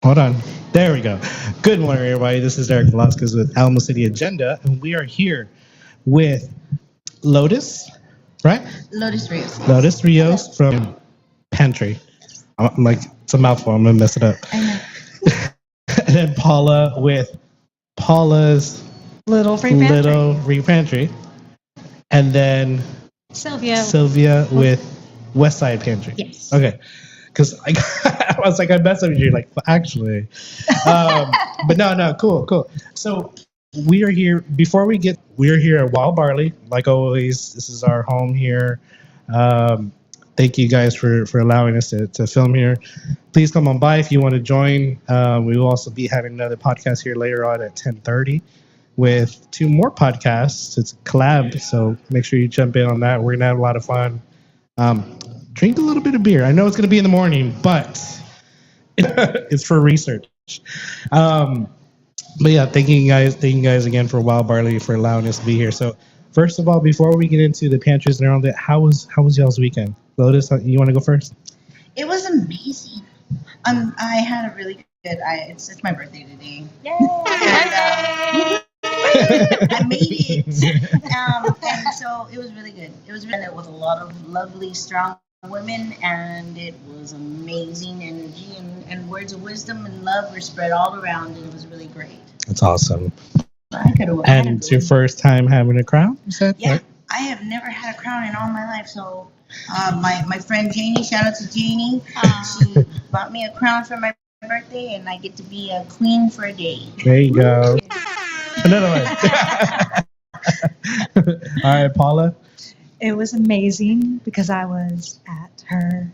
Hold on. There we go. Good morning, everybody. This is Derek Velasquez with Alamo City Agenda, and we are here with Lotus, right? Lotus Rios. Lotus Rios from Pantry. I'm like, it's a mouthful. I'm going to mess it up. I know. And then Paula with Paula's Little Free Pantry. Little Free Pantry. And then Sylvia with West Side Pantry. Yes. Okay. Because I was like, I messed up with you. Like, actually. But no, cool. So we are here. We're here at Wild Barley. Like always, this is our home here. Thank you guys for allowing us to film here. Please come on by if you want to join. We will also be having another podcast here later on at 10:30 with 2 more podcasts. It's a collab, so make sure you jump in on that. We're going to have a lot of fun. Drink a little bit of beer. I know it's going to be in the morning, but it's for research. But yeah, thank you guys again for Wild Barley for allowing us to be here. So first of all, before we get into the pantries and all that, how was y'all's weekend? Lotus, you want to go first? It was amazing. I had a really good. It's my birthday today. Yay! I made it. And so it was really good. It was really with a lot of lovely, strong women, and it was amazing energy and words of wisdom and love were spread all around, and it was really great. That's awesome. And it's your first time having a crown, you said? Yeah, right? I have never had a crown in all my life. So my friend Janie, shout out to Janie, she bought me a crown for my birthday, and I get to be a queen for a day. There you go. Another one. All right, Paula. It was amazing because I was at her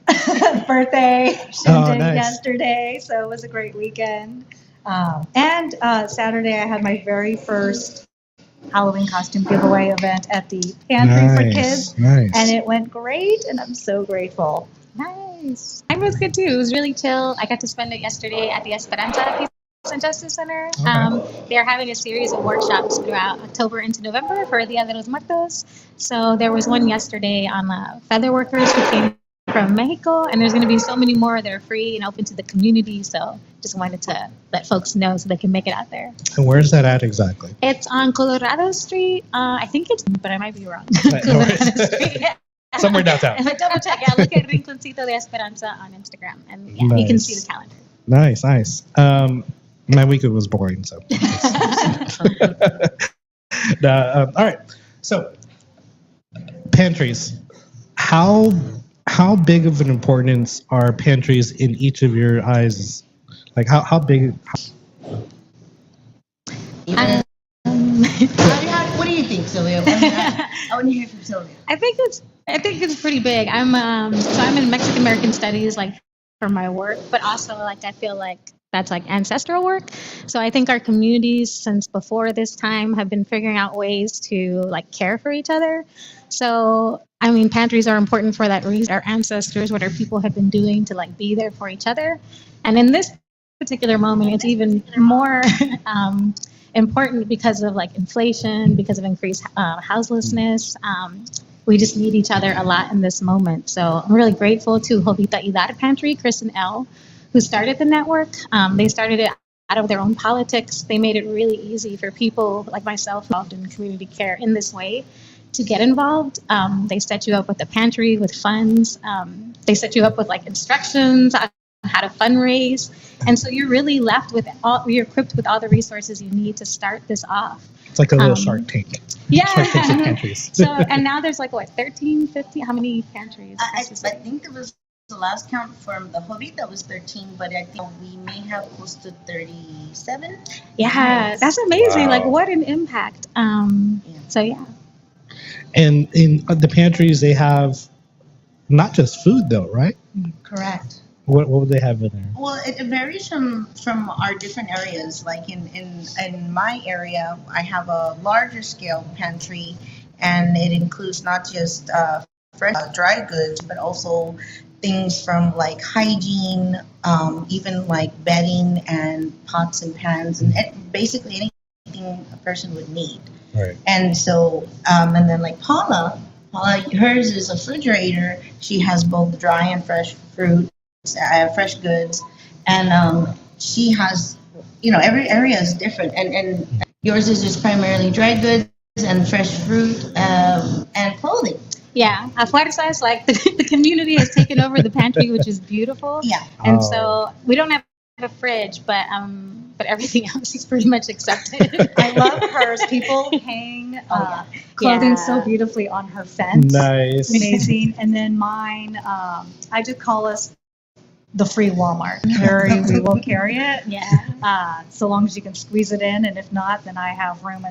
birthday Oh, shindig nice. yesterday, so it was a great weekend. And Saturday, I had my very first Halloween costume giveaway event at the pantry for kids, Nice. and it went great, and I'm so grateful. Nice. Mine was good too. It was really chill. I got to spend it yesterday at the Esperanza Peace and Justice Center. They're having a series of workshops throughout October into November for Dia de los Muertos. So there was one yesterday on feather workers who came from Mexico, and there's going to be so many more that are free and open to the community. So just wanted to let folks know so they can make it out there. And where's that at exactly? It's on Colorado Street. I think it's, but I might be wrong. Right, no worries. Colorado Street. Yeah. Somewhere downtown. Double check. Yeah, look at Rinconcito de Esperanza on Instagram, and yeah, you can see the calendar. Nice. My weekend was boring, so. All right. So, pantries. How big of an importance are pantries in each of your eyes? Like how big? What do you think, Sylvia? I want to hear from Sylvia. I think it's pretty big. I'm in Mexican American studies, like for my work, but also like I feel like that's like ancestral work. So I think our communities since before this time have been figuring out ways to like care for each other. So I mean, pantries are important for that reason. Our ancestors, what our people have been doing to like be there for each other, and in this particular moment, it's even more important because of like inflation, because of increased houselessness. We just need each other a lot in this moment. So I'm really grateful to Jovita Idar Pantry, Chris and Elle, who started the network. They started it out of their own politics. They made it really easy for people like myself involved in community care in this way to get involved. They set you up with a pantry with funds. They set you up with like instructions on how to fundraise. And so you're really left with you're equipped with all the resources you need to start this off. It's like a little Shark Tank. Yeah. Shark Tanks of pantries. So, and now there's like what, 13, 15? How many pantries? I think there was the last count from the Jovita was 13, but I think we may have close to 37. Yeah, that's amazing. Wow. Like what an impact. So yeah. And in the pantries, they have not just food though, right? Correct. What would they have in there? Well, it varies from our different areas. Like in my area, I have a larger scale pantry, and it includes not just fresh dry goods, but also things from like hygiene, even like bedding and pots and pans, and basically anything a person would need. Right. And so, and then like Paula, hers is a refrigerator. She has both dry and fresh fruit, fresh goods, and she has, every area is different. And yours is just primarily dry goods and fresh fruit and clothing. Yeah, a fuerza is like the community has taken over the pantry, which is beautiful. Yeah. And so we don't have a fridge, but everything else is pretty much accepted. I love hers. People hang clothing so beautifully on her fence. Nice. Amazing. And then mine, I just call us the free Walmart. We will carry it. Yeah. So long as you can squeeze it in, and if not, then I have room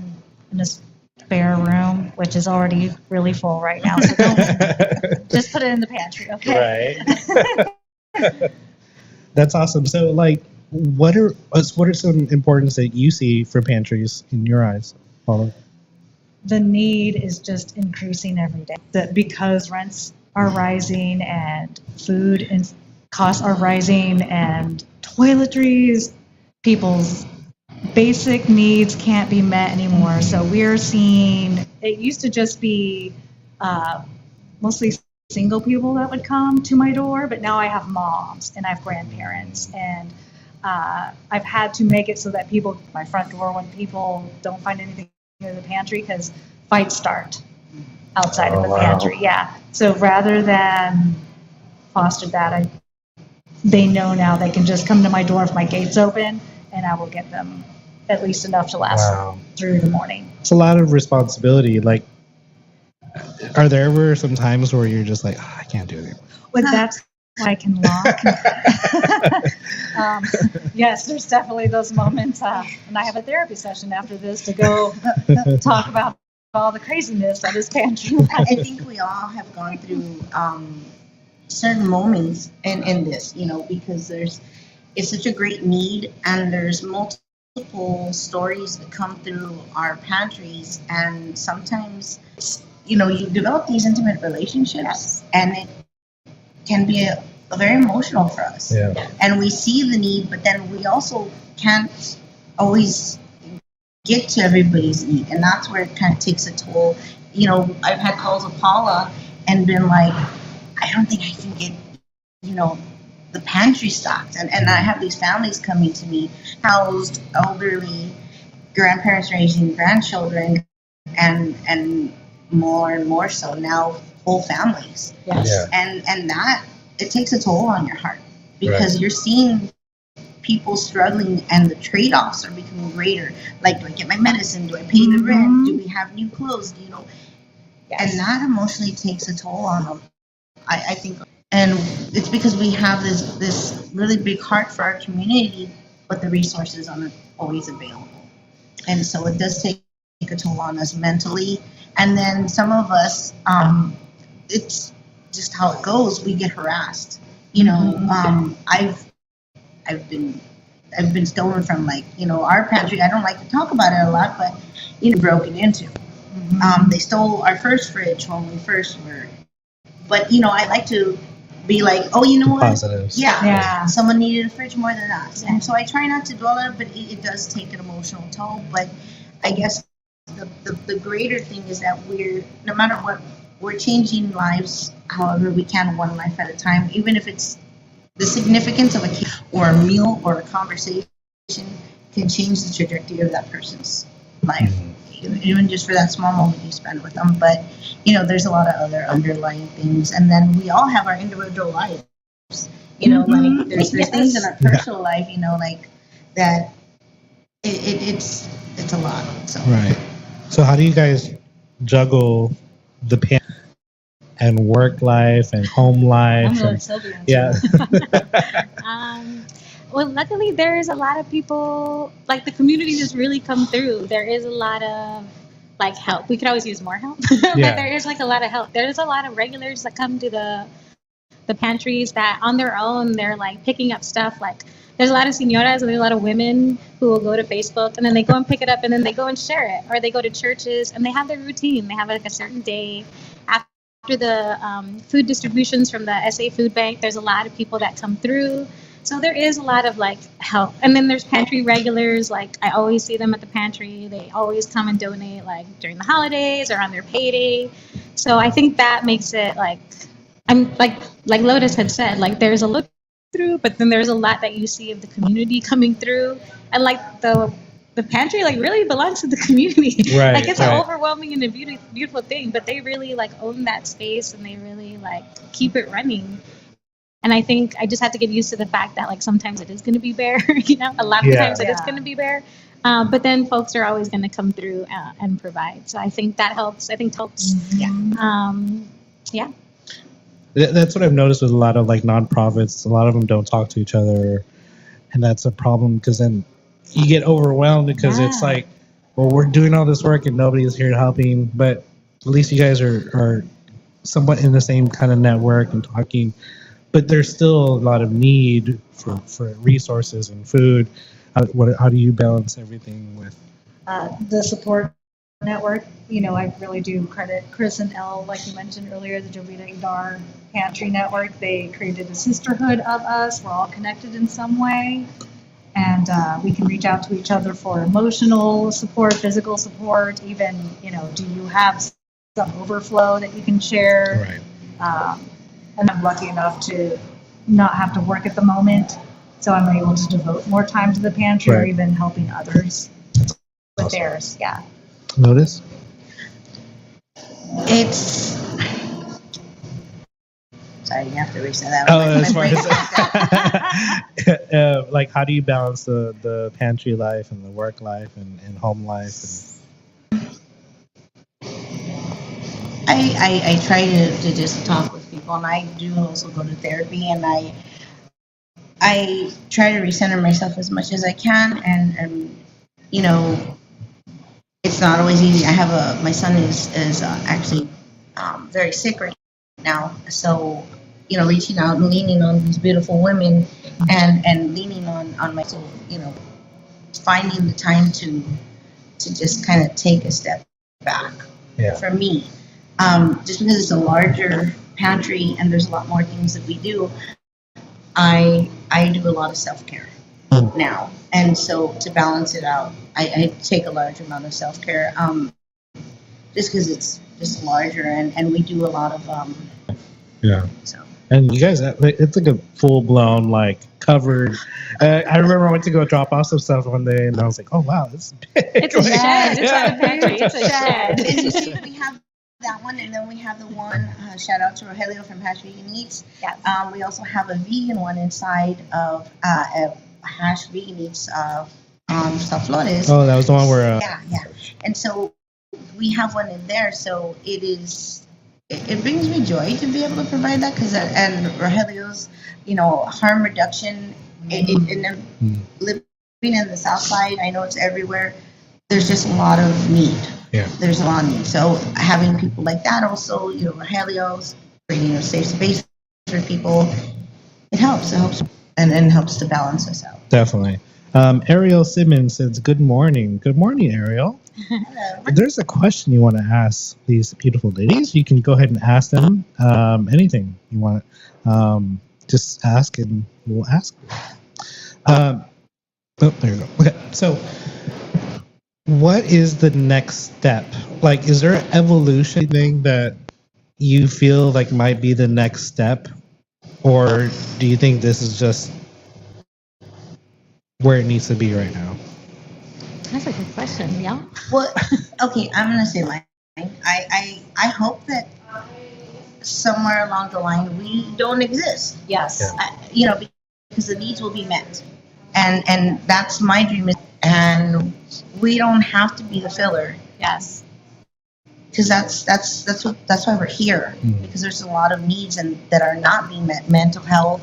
in a spare room, which is already really full right now. So don't just put it in the pantry, okay? Right. That's awesome. So, like, what are some importance that you see for pantries in your eyes, Paula? The need is just increasing every day. That because rents are rising and food and costs are rising and toiletries, people's basic needs can't be met anymore. So we're seeing, it used to just be mostly single people that would come to my door, but now I have moms and I have grandparents, and I've had to make it so that my front door, when people don't find anything in the pantry, because fights start outside of the pantry. Yeah. So rather than foster that, they know now they can just come to my door if my gate's open, and I will get them at least enough to last through the morning. It's a lot of responsibility. Like, are there ever some times where you're just like, I can't do it anymore? Well, that's why I can lock. Yes, there's definitely those moments. And I have a therapy session after this to go talk about all the craziness that is pantry. I think we all have gone through certain moments in this, because it's such a great need, and there's multiple stories that come through our pantries, and sometimes, you develop these intimate relationships, yes, and it can be a very emotional for us. Yeah. And we see the need, but then we also can't always get to everybody's need, and that's where it kind of takes a toll. I've had calls with Paula and been like, I don't think I can get, the pantry stocked, and I have these families coming to me, housed, elderly, grandparents raising grandchildren, and more so now whole families. Yes. Yeah. And that, it takes a toll on your heart, because you're seeing people struggling, and the trade-offs are becoming greater. Like, do I get my medicine? Do I pay the rent? Do we have new clothes? Yes. And that emotionally takes a toll on them, I think. And it's because we have this really big heart for our community, but the resources aren't always available. And so it does take a toll on us mentally. And then some of us, it's just how it goes. We get harassed. I've been stolen from, our pantry. I don't like to talk about it a lot, but broken into. They stole our first fridge when we first were. But I like to be like, oh, you know what? Positives. Yeah. Someone needed a fridge more than us, and so I try not to dwell on it, but it does take an emotional toll. But I guess the greater thing is that no matter what, we're changing lives however we can, one life at a time, even if it's the significance of a cake or a meal or a conversation can change the trajectory of that person's life, even just for that small moment you spend with them. But there's a lot of other underlying things, and then we all have our individual lives. Like there's things in our personal life, like that. It's a lot. So Right. So how do you guys juggle the and work life and home life? I'm gonna And, let Sylvia answer yeah. Well, luckily there's a lot of people, like the community has really come through. There is a lot of help. We could always use more help, but Yeah. there is a lot of help. There's a lot of regulars that come to the pantries that on their own, they're picking up stuff. There's a lot of señoras and there's a lot of women who will go to Facebook and then they go and pick it up and then they go and share it, or they go to churches and they have their routine. They have a certain day after the food distributions from the SA Food Bank. There's a lot of people that come through. So there is a lot of help. And then there's pantry regulars. I always see them at the pantry. They always come and donate during the holidays or on their payday. So I think that makes it I'm like Lotus had said, there's a look through, but then there's a lot that you see of the community coming through. And the pantry really belongs to the community. Right, It's right. an overwhelming and a beautiful thing, but they really own that space and they really keep it running. And I think I just have to get used to the fact that sometimes it is going to be bare, a lot of times it is going to be bare. But then folks are always going to come through and provide. So I think that helps. Yeah. Yeah. That's what I've noticed with a lot of nonprofits. A lot of them don't talk to each other, and that's a problem because then you get overwhelmed because it's well, we're doing all this work and nobody's here helping. But at least you guys are somewhat in the same kind of network and talking. But there's still a lot of need for resources and food. How do you balance everything with the support network? I really do credit Chris and Elle, like you mentioned earlier, the Jovita Idar Pantry Network. They created a sisterhood of us. We're all connected in some way. And we can reach out to each other for emotional support, physical support, even, do you have some overflow that you can share? Right. And I'm lucky enough to not have to work at the moment. So I'm able to devote more time to the pantry or even helping others with theirs. Yeah. Notice? it's. Sorry, you have to reset that. Oh, My as far brain as how do you balance the pantry life and the work life and home life? I try to just talk with people, and I do also go to therapy, and I try to recenter myself as much as I can, and it's not always easy. I have my son is actually very sick right now, so reaching out and leaning on these beautiful women, and leaning on myself, finding the time to just kind of take a step back. Yeah. For me, just because it's a larger pantry and there's a lot more things that we do, I do a lot of self care now, and so to balance it out, I take a large amount of self care, just because it's just larger, and we do a lot of Yeah. so. And you guys, it's like a full blown, like covered. I remember I went to go drop off some stuff one day, and I was like, "Oh wow, this is big." It's a shed. It's not a pantry. It's a Yeah. shed. And you see, we have that one, and then we have the one. Shout out to Rogelio from Hash Vegan Eats. Yes. We also have a vegan one inside of a Hash Vegan Eats South Flores. Oh, that was the one where. Yeah. And so we have one in there. So it is. It brings me joy to be able to provide that, because and Rogelio's, harm reduction. Living in the South Side, I know it's everywhere. There's just a lot of need. Yeah. There's a lot of need. So having people like that, also, Rogelio's creating a safe space for people, it helps. It helps, and helps to balance us out. Definitely. Ariel Simmons says, "Good morning." Good morning, Ariel. Hello. If there's a question you want to ask these beautiful ladies, you can go ahead and ask them anything you want. Just ask, and we'll ask. Oh, there you go. Okay, so what is the next step? Like, is there an evolution thing that you feel like might be the next step, or do you think this is just where it needs to be right now? That's a good question, yeah. Well, okay, I'm gonna say mine. I hope that somewhere along the line we don't exist. Yes. Because the needs will be met, and that's my dream. And we don't have to be the filler, Yes. because that's why we're here. Because there's a lot of needs that are not being met. Mental health,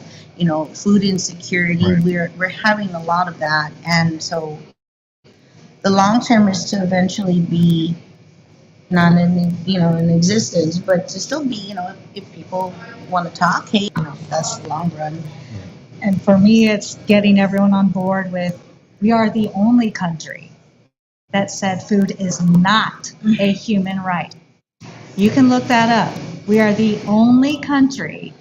food insecurity. Right. We're having a lot of that, and so the long term is to eventually be not in existence, but to still be, if people want to talk, hey, that's the long run. And for me, it's getting everyone on board with, we are the only country that said food is not a human right. You can look that up. We are the only country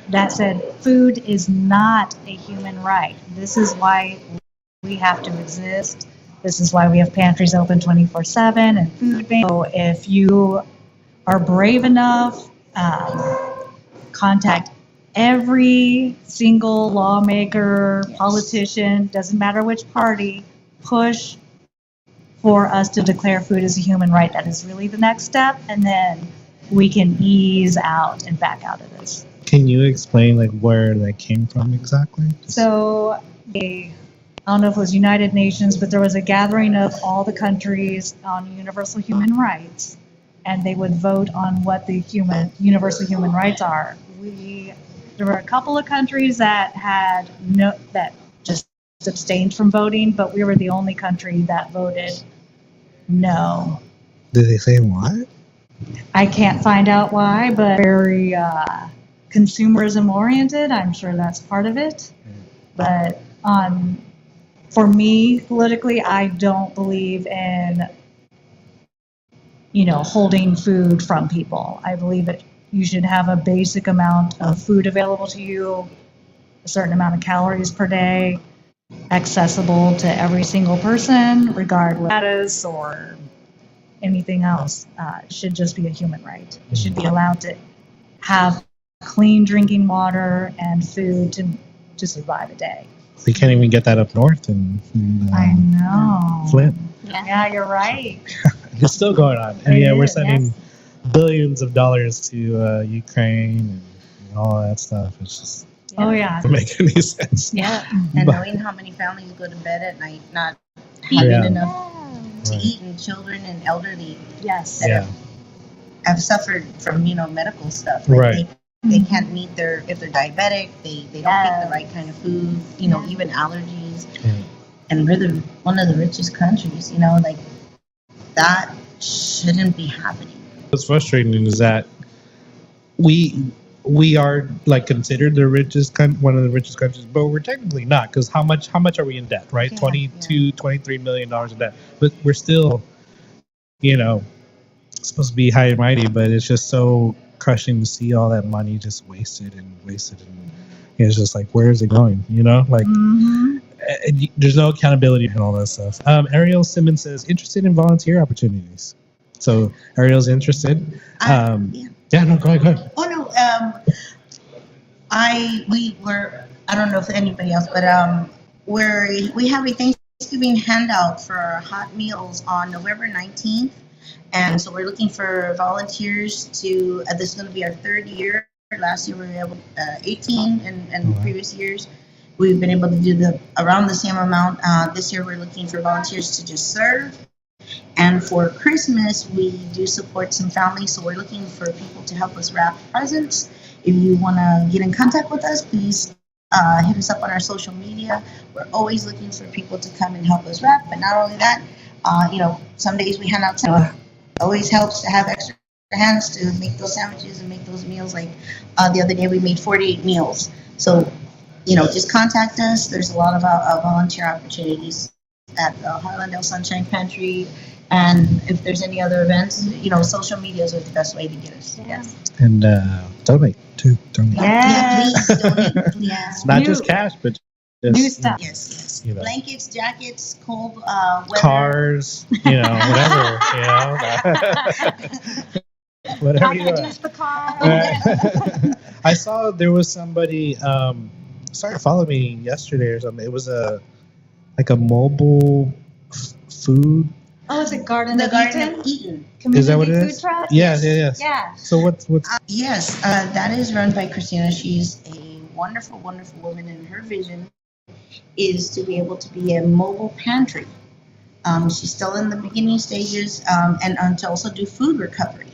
that said food is not a human right. This is why we have to exist. This is why we have pantries open 24/7 and food banks. So if you are brave enough, contact every single lawmaker, politician, doesn't matter which party, push for us to declare food as a human right. That is really the next step, and then we can ease out and back out of this. Can you explain like where that came from exactly? So I don't know if it was United Nations, but there was a gathering of all the countries on universal human rights, and they would vote on what the universal human rights are. There were a couple of countries that that just abstained from voting, but we were the only country that voted no. Did they say why? I can't find out why, but very consumerism oriented. I'm sure that's part of it. But for me, politically, I don't believe in, holding food from people. I believe that you should have a basic amount of food available to you, a certain amount of calories per day, accessible to every single person, regardless of status or anything else. It should just be a human right. It should be allowed to have clean drinking water and food to survive a day. We can't even get that up north in I know. Flint. Yeah, you're right. It's still going on. And It yeah, we're is, sending yes. billions of dollars to Ukraine and all that stuff. It's just Oh yeah. doesn't make any sense. Yeah. And But- knowing how many families go to bed at night not Yeah. having enough to Right. eat, and children and elderly Yes. Yeah. have suffered from medical stuff. Right. They can't meet if they're diabetic, they don't pick Yes. the right kind of food, even allergies. Yeah. And we're one of the richest countries, that shouldn't be happening. What's frustrating is that we are like considered the richest one of the richest countries, but we're technically not, because how much are we in debt, right? Yeah, 22 $23 million in debt, but we're still, you know, supposed to be high and mighty, but it's just so crushing to see all that money just wasted and it's just like, where is it going, like there's no accountability and all that stuff. Ariel Simmons says interested in volunteer opportunities, so Ariel's interested. Yeah, no, go ahead. Oh no, I don't know if anybody else, but we have a Thanksgiving handout for hot meals on November 19th, and so we're looking for volunteers to. This is going to be our third year. Last year we were able 18, and previous years we've been able to do around the same amount. This year we're looking for volunteers to just serve. And for Christmas, we do support some families, so we're looking for people to help us wrap presents. If you want to get in contact with us, please hit us up on our social media. We're always looking for people to come and help us wrap. But not only that, some days we hand out. Always helps to have extra hands to make those sandwiches and make those meals. Like the other day, we made 48 meals. So, just contact us. There's a lot of volunteer opportunities at the Harlandale Sunshine Pantry, and if there's any other events, social media is the best way to get us. Yes. And donate too. Donate. Yeah, please donate. Please. Not just cash, but just new stuff. Yes. Blankets, jackets, cold weather. Cars, whatever. Whatever you want. Produce the car. I saw there was somebody started following me yesterday or something. It was a mobile food. Oh, it's a Garden The of Garden Eden? of Eden. Community Is that what it food is? truck? Yes. Yeah. So what's Yes, that is run by Christina. She's a wonderful, wonderful woman, and her vision is to be able to be a mobile pantry. She's still in the beginning stages, and to also do food recovery.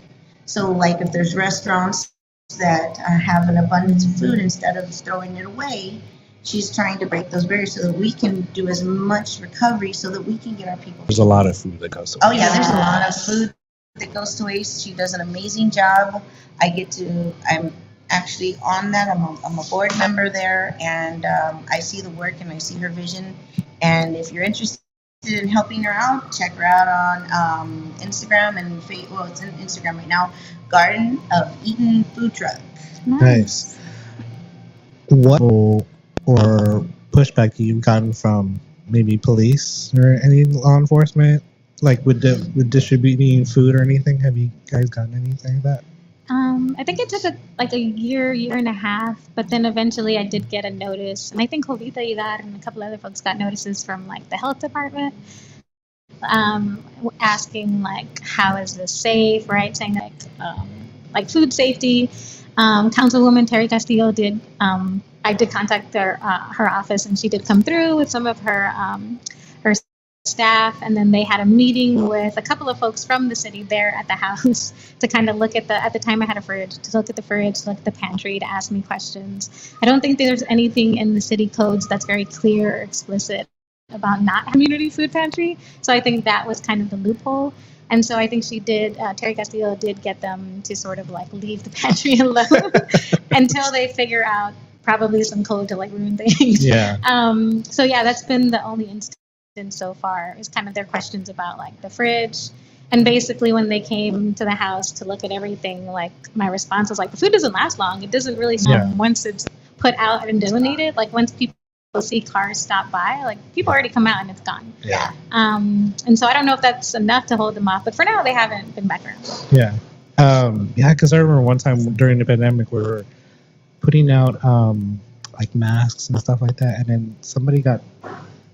So, like if there's restaurants that have an abundance of food, instead of throwing it away, she's trying to break those barriers so that we can do as much recovery so that we can get our people. There's a lot of food that goes to waste. Oh yeah, there's a lot of food that goes to waste. She does an amazing job. I'm actually on that. I'm a board member there, and I see the work and I see her vision. And if you're interested in helping her out, check her out on Instagram and it's in Instagram right now. Garden of Eden Food Truck. Nice. What or pushback you've gotten from maybe police or any law enforcement, like with distributing food or anything? Have you guys gotten anything like that? I think it took a year and a half, but then eventually I did get a notice, and I think Jovita Igar and a couple other folks got notices from like the health department, asking like, how is this safe, right? Saying like food safety. Councilwoman Terry Castillo did. I did contact her office, and she did come through with some of her staff, and then they had a meeting with a couple of folks from the city there at the house to kind of look at the time I had a fridge, to look at the fridge, to look at the pantry, to ask me questions. I don't think there's anything in the city codes that's very clear or explicit about not community food pantry. So I think that was kind of the loophole. And so I think Terry Castillo did get them to sort of like leave the pantry alone until they figure out probably some code to like ruin things. Yeah. So yeah, that's been the only instance so far, is kind of their questions about like the fridge. And basically when they came to the house to look at everything, like my response was like, the food doesn't last long. It doesn't really once it's put out and donated, like once people see cars stop by, like people already come out and it's gone. Yeah. And so I don't know if that's enough to hold them off, but for now they haven't been back around. Yeah. Because I remember one time during the pandemic we were putting out like masks and stuff like that, and then somebody got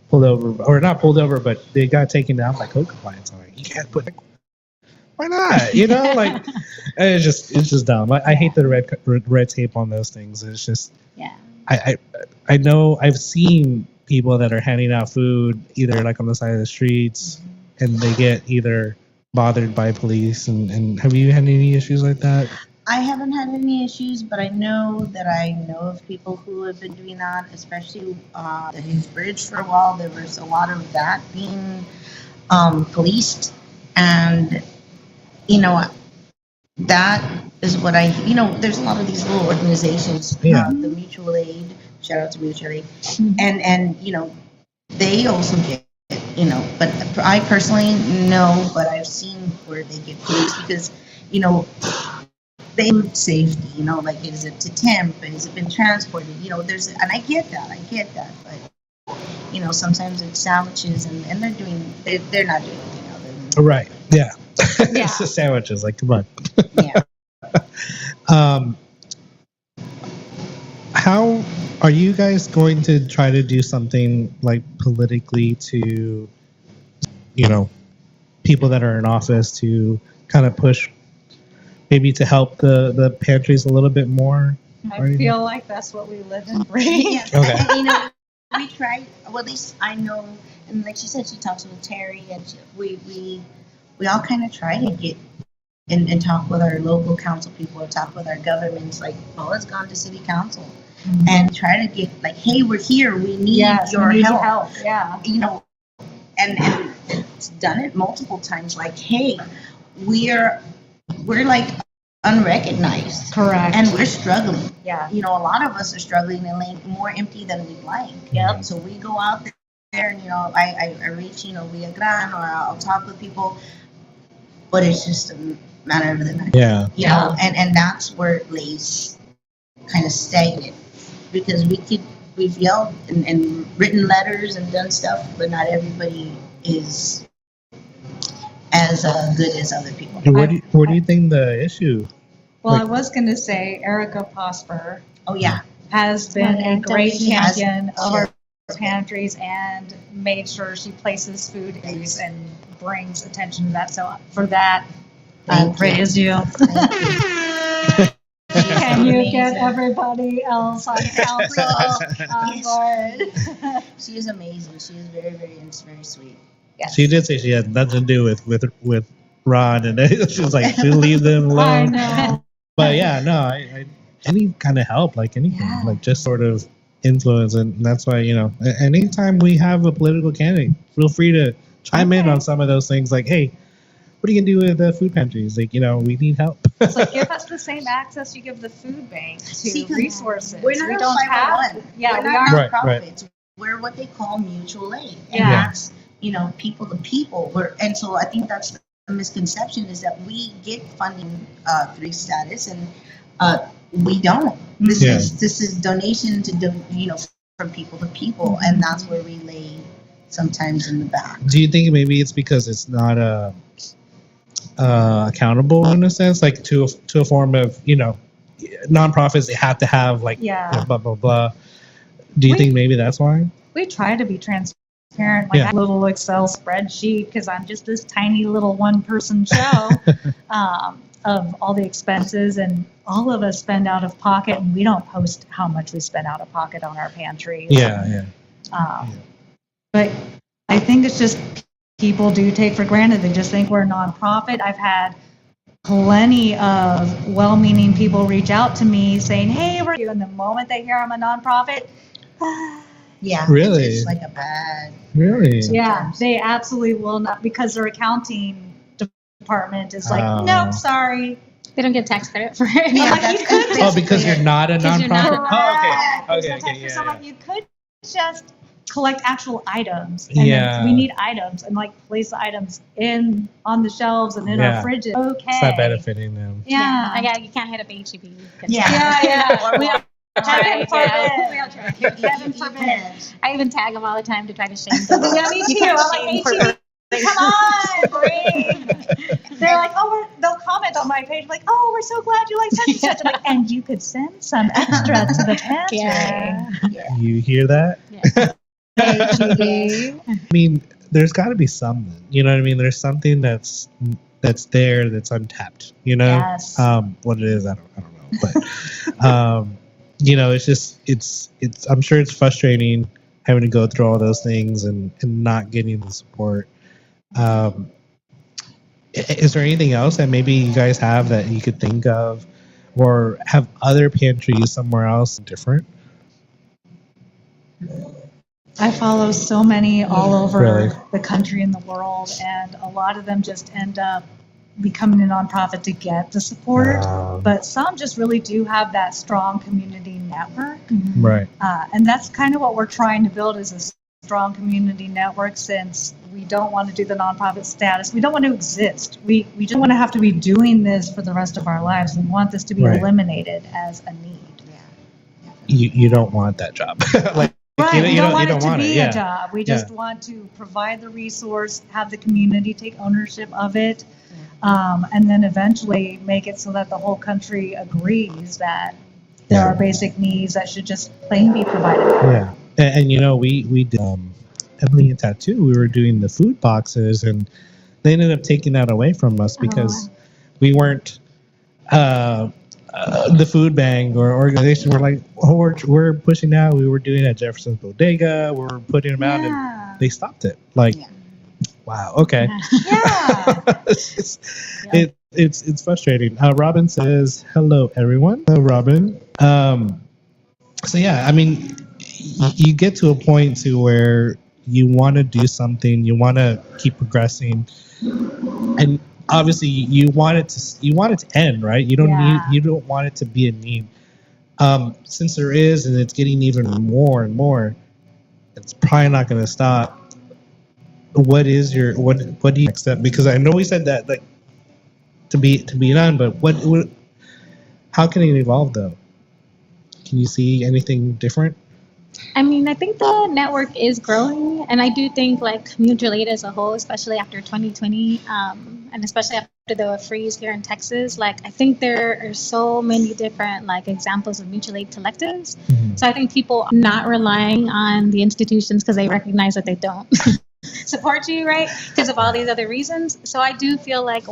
pulled over, or not pulled over, but they got taken down by code compliance. I'm like, you can't put. Why not? Like it's just dumb. I hate the red tape on those things. It's just. Yeah. I know I've seen people that are handing out food either like on the side of the streets, and they get either bothered by police. And have you had any issues like that? I haven't had any issues, but I know of people who have been doing that, especially the Hughes Bridge for a while. There was a lot of that being policed, And you know, that is what I, there's a lot of these little organizations, Yeah. the mutual aid, shout out to mutual aid, and they also get, but I personally no, but I've seen where they get police because, they food safety, like is it to temp, has it been transported, and I get that, but sometimes it's sandwiches and they're not doing anything other than, Right. Yeah. Yeah. It's the sandwiches. Like, come on. yeah. Um, how are you guys going to try to do something like politically to, people that are in office to kind of push, maybe to help the pantries a little bit more? I feel like that's what we live and breathe. Yes. Okay. And, we try. Well, at least I know, and like she said, she talks with Terry, and we all kind of try to get and talk with our local council people, or talk with our governments. Like Paula's gone to city council, and try to get like, hey, we're here. We need your we need help. Yeah. And it's done it multiple times. Like, hey, we're like unrecognized. Correct. And we're struggling. Yeah. A lot of us are struggling and like more empty than we'd like. Yep. So we go out there and, I reach, Via Gran, or I'll talk with people, but it's just a matter of the night. Yeah. And that's where it lays kind of stagnant because we've yelled and written letters and done stuff, but not everybody is as good as other people. Where do you think the issue? Well, Like- I was going to say Erica Prosper Oh yeah. has been a great She has- champion of she our has. pantries and made sure she places food issues and brings attention to that. So for that, I Thank you. praise you. Can you get Amazing. everybody else on council on Yes. board? She is amazing. She is very, very, very sweet. Yes. She did say she had nothing to do with Ron, and she was like, she'll leave them I alone. know. But yeah, no, I any kind of help, like anything, Yeah. like just sort of influence, and that's why anytime we have a political candidate, feel free to chime in Okay. on some of those things. Like, hey, what are you gonna do with the food pantries? Like, we need help. So give us the same access you give the food bank to See, 'cause resources. We're not we a don't have. 501. Yeah, we're we not are. Right, nonprofits. We're what they call mutual aid. And Yeah. that's, people to people. And so I think that's the misconception is that we get funding through status and we don't. This Yeah. is donation to from people to people, and that's where we lay sometimes in the back. Do you think maybe it's because it's not accountable in a sense, like to a form of nonprofits? They have to have like Yeah. blah blah blah. Do you think maybe that's why? We try to be transparent. Like Yeah. a little Excel spreadsheet because I'm just this tiny little one-person show of all the expenses, and all of us spend out of pocket, and we don't post how much we spend out of pocket on our pantries. Yeah. But I think it's just people do take for granted. They just think we're a nonprofit. I've had plenty of well-meaning people reach out to me saying, "Hey, we're you." And the moment they hear I'm a nonprofit, Yeah. Really? It's like a bad. Really? yeah, Sometimes. they absolutely will not, because their accounting department is like, Oh. "Nope, sorry." They don't get tax credit for it. Yeah, like, that's you could Oh, because you're not a Because you're not nonprofit. a Oh, okay. Sometimes Yeah, for someone, you could just collect actual items, and Yeah. then we need items and like place the items on the shelves and in Yeah. our fridges. Okay. It's not benefiting them. Yeah. You can't hit up HEB. Yeah. Or We walk- Heaven Yeah. forbid. Heaven forbid. I even tag them all the time to try to shame them. Yeah, me too. I'm like, HEB, come on, bring. They're like, they'll comment on my page, like, "Oh, we're so glad you like such and such." I'm like, and you could send some extra to the pantry. Yeah. You hear that? HEB. I mean, there's got to be something. You know what I mean? There's something that's there that's untapped. Yes. What it is, I don't know. But it's just it's. I'm sure it's frustrating having to go through all those things and not getting the support. Is there anything else that maybe you guys have that you could think of, or have other pantries somewhere else different? I follow so many all over Really? the country and the world, and a lot of them just end up becoming a nonprofit to get the support. But some just really do have that strong community network. Right. And that's kind of what we're trying to build is a strong community network since we don't want to do the nonprofit status. We don't want to exist. We just want to have to be doing this for the rest of our lives. We want this to be Right. eliminated as a need. You don't want that job. Like, Right, we don't want it to want be yeah. a job. We just want to provide the resource, have the community take ownership of it, and then eventually make it so that the whole country agrees that there are basic needs that should just plain be provided. Yeah, and we did Emily and Tattoo. We were doing the food boxes, and they ended up taking that away from us because we weren't the food bank or organization. We're like, we're pushing out. We were doing it at Jefferson's Bodega. We're putting them out, and they stopped it. Like, wow, okay. Yeah. It's frustrating. Robin says, hello, everyone. Hello, Robin. So, yeah, I mean, you get to a point to where you want to do something, you want to keep progressing, and obviously you want it to end, right? You don't want it to be a need. Since there is, and it's getting even more and more, it's probably not going to stop. What do you accept? Because I know we said that like to be done, but what how can it evolve though? Can you see anything different? I mean, I think the network is growing, and I do think like mutual aid as a whole, especially after 2020, and especially after the freeze here in Texas, like I think there are so many different like examples of mutual aid collectives. Mm-hmm. So I think people are not relying on the institutions because they recognize that they don't support you, right? Because of all these other reasons. So I do feel like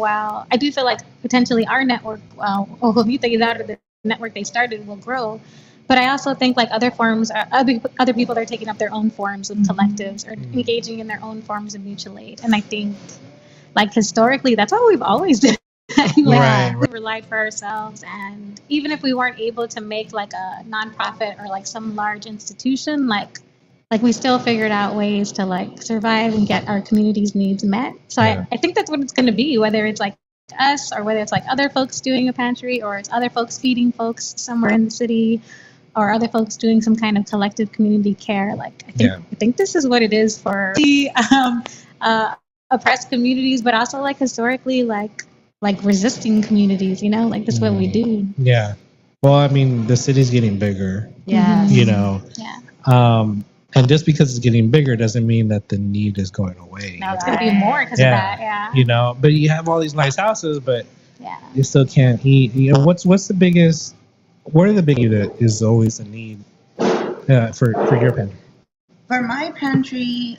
potentially our network, Ojovita Hidalgo, the network they started, will grow. But I also think like other people are taking up their own forms of collectives or engaging in their own forms of mutual aid. And I think like historically, that's what we've always done. Right. We relied for ourselves. And even if we weren't able to make like a nonprofit or like some large institution, like we still figured out ways to like survive and get our community's needs met. So I think that's what it's going to be, whether it's like us or whether it's like other folks doing a pantry or it's other folks feeding folks somewhere in the city or other folks doing some kind of collective community care. Like I think this is what it is for the oppressed communities, but also like historically like resisting communities, like that's what we do. Yeah. Well, I mean, the city's getting bigger. Yeah. Yeah. And just because it's getting bigger doesn't mean that the need is going away. No, it's going to be more because of that. Yeah. But you have all these nice houses, but yeah, you still can't eat. What's the biggest? What are the big that is always a need for your pantry? For my pantry,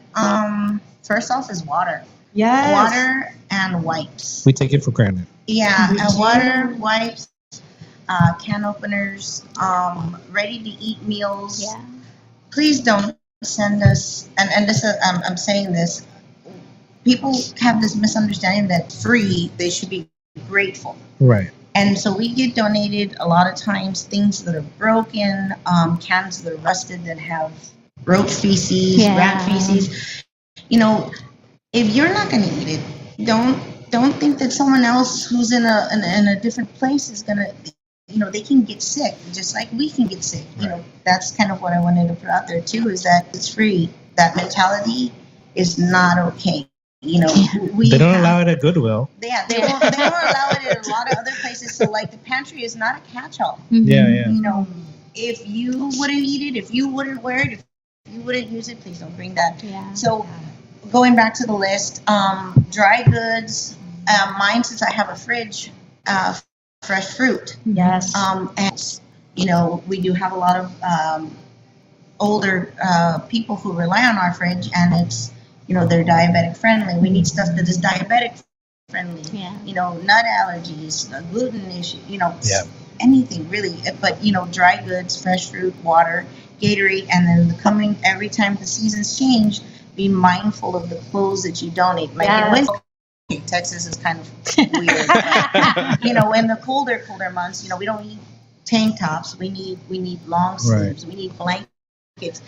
first off is water. Yes. Water and wipes. We take it for granted. Yeah, and water, wipes, can openers, ready to eat meals. yeah. Please don't send us, and this is, I'm saying this, people have this misunderstanding that free, they should be grateful. Right. And so we get donated a lot of times things that are broken, cans that are rusted that have roach feces, rat feces. If you're not going to eat it, don't think that someone else who's in a different place is going to, they can get sick just like we can get sick. That's kind of what I wanted to put out there too, is that it's free. That mentality is not okay. They don't allow it at Goodwill. Yeah, they won't allow it at a lot of other places. So like the pantry is not a catch-all. Mm-hmm. Yeah. If you wouldn't eat it, if you wouldn't wear it, if you wouldn't use it, please don't bring that. Yeah. So going back to the list, dry goods, mine, since I have a fridge, fresh fruit. Yes. And we do have a lot of older people who rely on our fridge, and it's they're diabetic friendly. We need stuff that is diabetic friendly. Yeah. Nut allergies, gluten issue. Anything really. But dry goods, fresh fruit, water, Gatorade, and then every time the seasons change, be mindful of the clothes that you donate. Like in winter, Texas is kind of weird. But, in the colder months, we don't need tank tops. We need long sleeves. Right. We need blankets.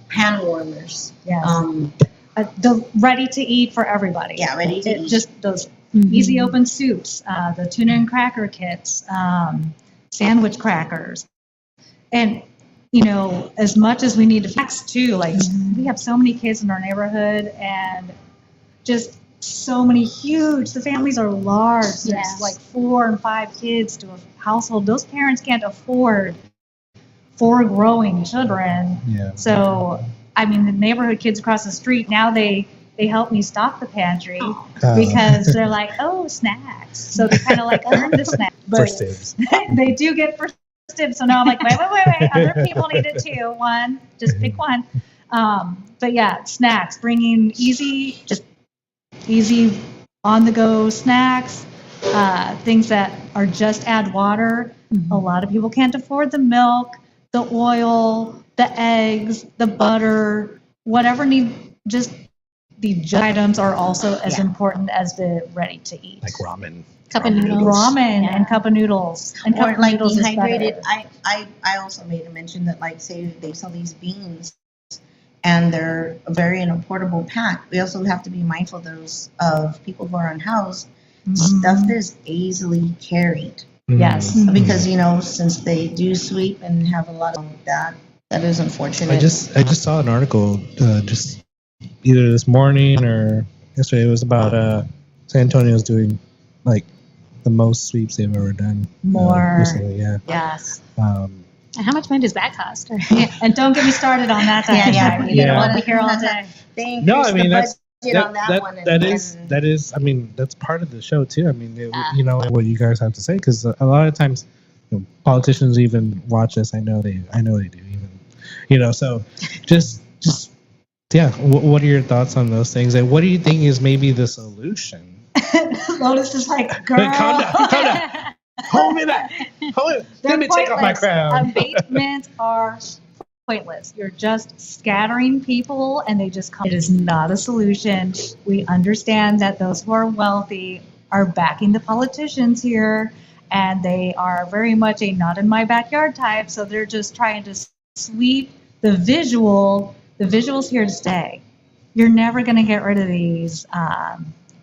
hand warmers. Yes. Um, The ready to eat for everybody. yeah, ready to eat. Just those Mhm. easy open soups, the tuna and cracker kits, sandwich crackers. And, as much as we need to fix too, like we have so many kids in our neighborhood and just so many the families are large. There's Yes. like 4 and 5 kids to a household. Those parents can't afford 4 growing children. Yeah. So, I mean, the neighborhood kids across the street, now they help me stock the pantry because they're like, oh, snacks. So they kind of like earn the snacks. First dibs. They do get first dibs. So now I'm like, wait. Other people need it too. Just pick one. But yeah, snacks, bringing easy on the go snacks, things that are just add water. Mhm. A lot of people can't afford the milk, the oil, the eggs, the butter, whatever just the items are also as important as the ready to eat. Like ramen. Cup of noodles. Ramen Yeah. and cup of noodles. And cup or of like noodles is dehydrated. better. I also made a mention that like say they sell these beans and they're very in a portable pack. We also have to be mindful of people who are unhoused. Stuff that is easily carried Yes. Mm. because since they do sweep and have a lot of that is unfortunate. I just saw an article just either this morning or yesterday. It was about San Antonio's doing like the most sweeps they've ever done. More. Recently, yeah. Yes. And how much money does that cost? And don't get me started on that. Yeah. We'll be here all day. They increased No, I mean the budget on that one. that is. I mean, that's part of the show too. I mean, what you guys have to say because a lot of times, politicians even watch us. I know they do. Even, so just yeah. What are your thoughts on those things? And what do you think is maybe the solution? Lotus is like, girl. Hey, calm down. Hold me back. They're Let me take off my pointless. crown. Abatements are pointless. You're just scattering people and they just come. It is not a solution. We understand that those who are wealthy are backing the politicians here and they are very much a not in my backyard type. So they're just trying to sweep the visual. The visual's here to stay. You're never going to get rid of these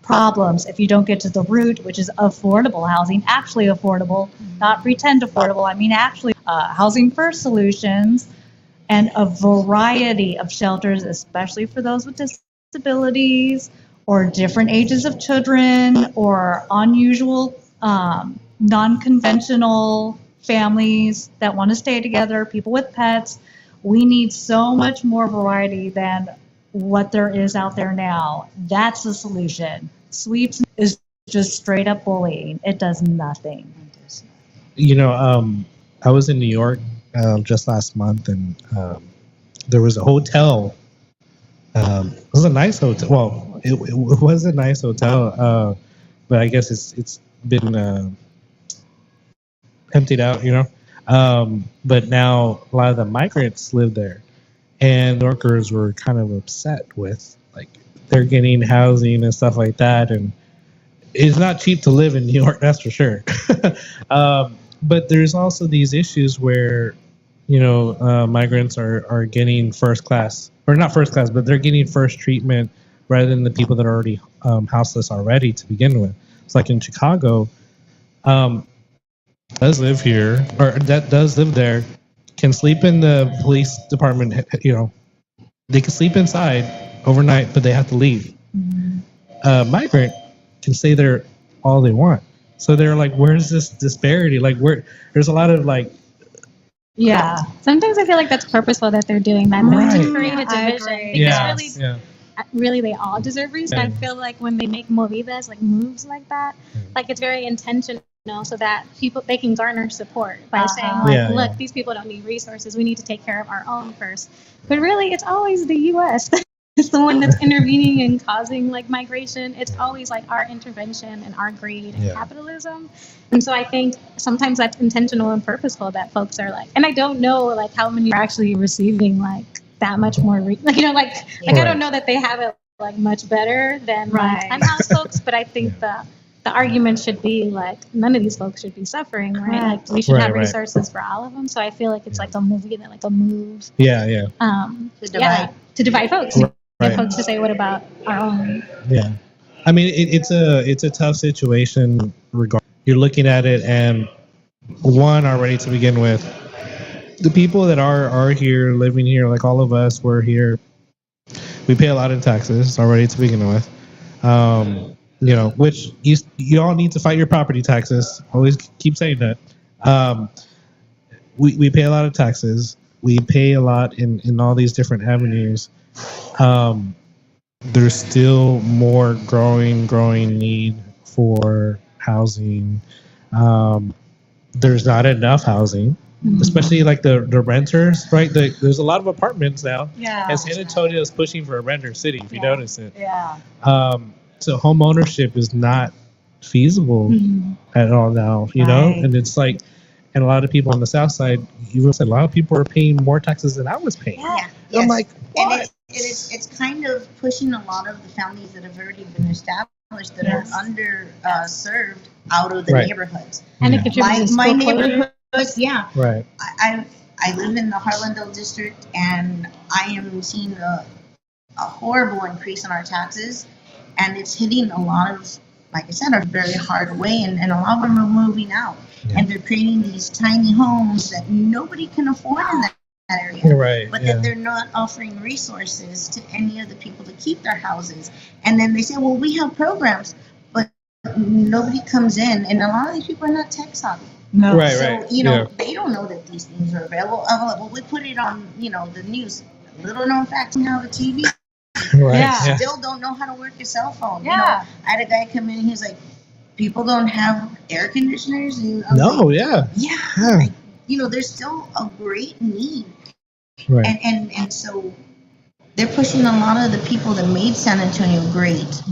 problems if you don't get to the root, which is affordable housing, actually affordable, not pretend affordable. I mean, actually housing first solutions and a variety of shelters, especially for those with disabilities or different ages of children or unusual, non-conventional families that want to stay together, people with pets. We need so much more variety than what there is out there now. That's the solution. Sweeps is just straight up bullying. It does nothing. I was in New York just last month, and there was a hotel. It was a nice hotel. Well, it was a nice hotel, but I guess it's been emptied out. But now a lot of the migrants live there, and New Yorkers were kind of upset with like they're getting housing and stuff like that, and it's not cheap to live in New York, that's for sure. But there's also these issues where migrants are getting first class, or not first class, but they're getting first treatment rather than the people that are already houseless already to begin with. It's like in Chicago, does live here or that does live there, can sleep in the police department. They can sleep inside overnight, but they have to leave. Migrant can stay there all they want. So they're like, where's this disparity? Like, there's a lot of like. Yeah. Sometimes I feel like that's purposeful that they're doing that, though, Right. to create a I division. agree. Because Yeah. really they all deserve respect. I feel like when they make movidas, like moves like that, like it's very intentional so that they can garner support by saying like, Yeah, look, yeah. these people don't need resources. We need to take care of our own first. But really, it's always the U.S. It's the one that's intervening and causing like migration. It's always like our intervention and our greed and capitalism. And so I think sometimes that's intentional and purposeful that folks are like, and I don't know like how many are actually receiving like that much more, I don't know that they have it like much better than like Right. unhoused folks, but I think the the argument should be like none of these folks should be suffering, right? Like we should Right, have right. resources for all of them. So I feel like it's like a movie that like a move Yeah. to divide folks. Right. Get folks to say, what about our own? Yeah. I mean, it's a tough situation. You're looking at it, and one already to begin with, the people that are here, living here, like all of us, we're here. We pay a lot in taxes already to begin with. Which you all need to fight your property taxes. Always keep saying that. We pay a lot of taxes. We pay a lot in all these different avenues. There's still more growing need for housing. There's not enough housing, especially like the renters, right? There's a lot of apartments now. Yeah. And San Antonio is pushing for a renter city, if you notice it. Yeah. So home ownership is not feasible at all now, know? Right. And it's like, and a lot of people on the south side, you said a lot of people are paying more taxes than I was paying. Yeah. I'm like, and what? it's kind of pushing a lot of the families that have already been established that are under served out of the neighborhoods. And it contributes to My school closure. neighborhood, yeah. Right. I live in the Harlandale district, and I am seeing a horrible increase in our taxes, and it's hitting a lot of, like I said, a very hard way, and a lot of them are moving out, and they're creating these tiny homes that nobody can afford in that area. Right. But that they're not offering resources to any of the people to keep their houses. And then they say, well, we have programs, but nobody comes in, and a lot of these people are not tech savvy. No. Right. So, they don't know that these things are available. Well, we put it on, the news. Little known fact, now the TV. Right. Yeah. Still don't know how to work your cell phone. Yeah. I had a guy come in, he's like, people don't have air conditioners. And I'm No, like, yeah. There's still a great need. Right. And so they're pushing a lot of the people that made San Antonio great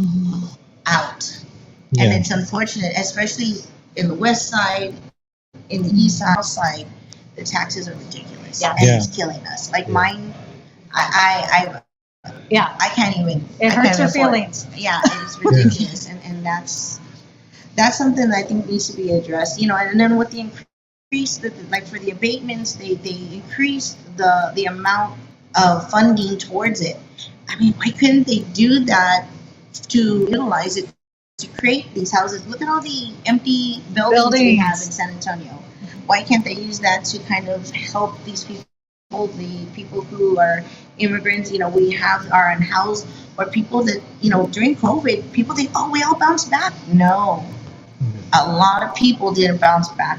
out. Yeah. And it's unfortunate, especially in the west side, in the east side, the taxes are ridiculous. Yeah. And it's killing us. Like mine, I can't even. It I hurts can't your afford feelings. it. Yeah, it's ridiculous. and that's something that I think needs to be addressed. And then with the increase, like for the abatements, they increased the amount of funding towards it. I mean, why couldn't they do that to utilize it to create these houses? Look at all the empty buildings we have in San Antonio. Why can't they use that to kind of help these people, the people who are immigrants, we have are unhoused, or people that, during COVID, people think, oh, we all bounced back. No. A lot of people didn't bounce back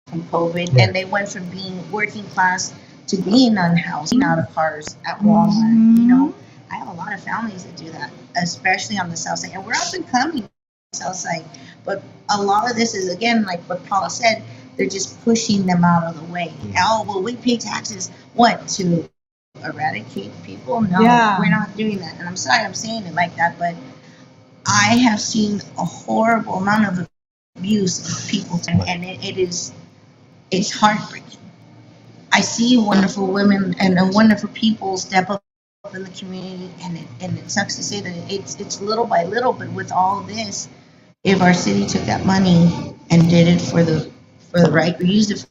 from COVID, and they went from being working class to being unhoused, being out of cars at Walmart. I have a lot of families that do that, especially on the south side, and we're up and coming south side. But a lot of this is, again, like what Paula said, they're just pushing them out of the way. Oh, well, we pay taxes. What, to eradicate people? No, we're not doing that. And I'm sorry I'm saying it like that, but I have seen a horrible amount of abuse of people, and it's heartbreaking. I see wonderful women and wonderful people step up in the community, and it sucks to say that it's little by little, but with all of this, if our city took that money and did it for the right, used it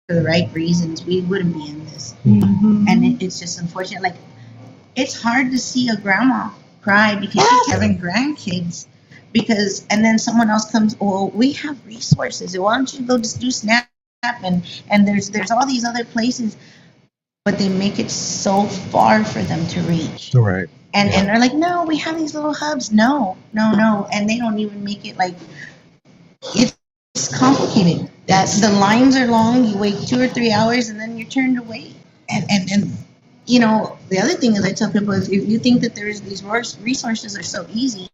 for the right reasons, we wouldn't be in this. And it's just unfortunate. Like, it's hard to see a grandma cry because she's having grandkids, and then someone else comes, well, we have resources, why don't you go just do SNAP, and there's all these other places, but they make it so far for them to reach. Right. And they're like, no, we have these little hubs. No. And they don't even make it, like, it's complicated. That the lines are long, you wait 2 or 3 hours, and then you're turned away. And the other thing is, I tell people, if you think that there's these resources are so easy,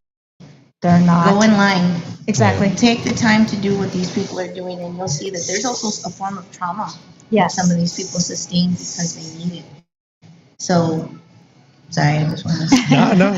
They're not. go in line. Exactly. Take the time to do what these people are doing, and you'll see that there's also a form of trauma Yes. some of these people sustain because they need it. So, sorry, I just want to. No.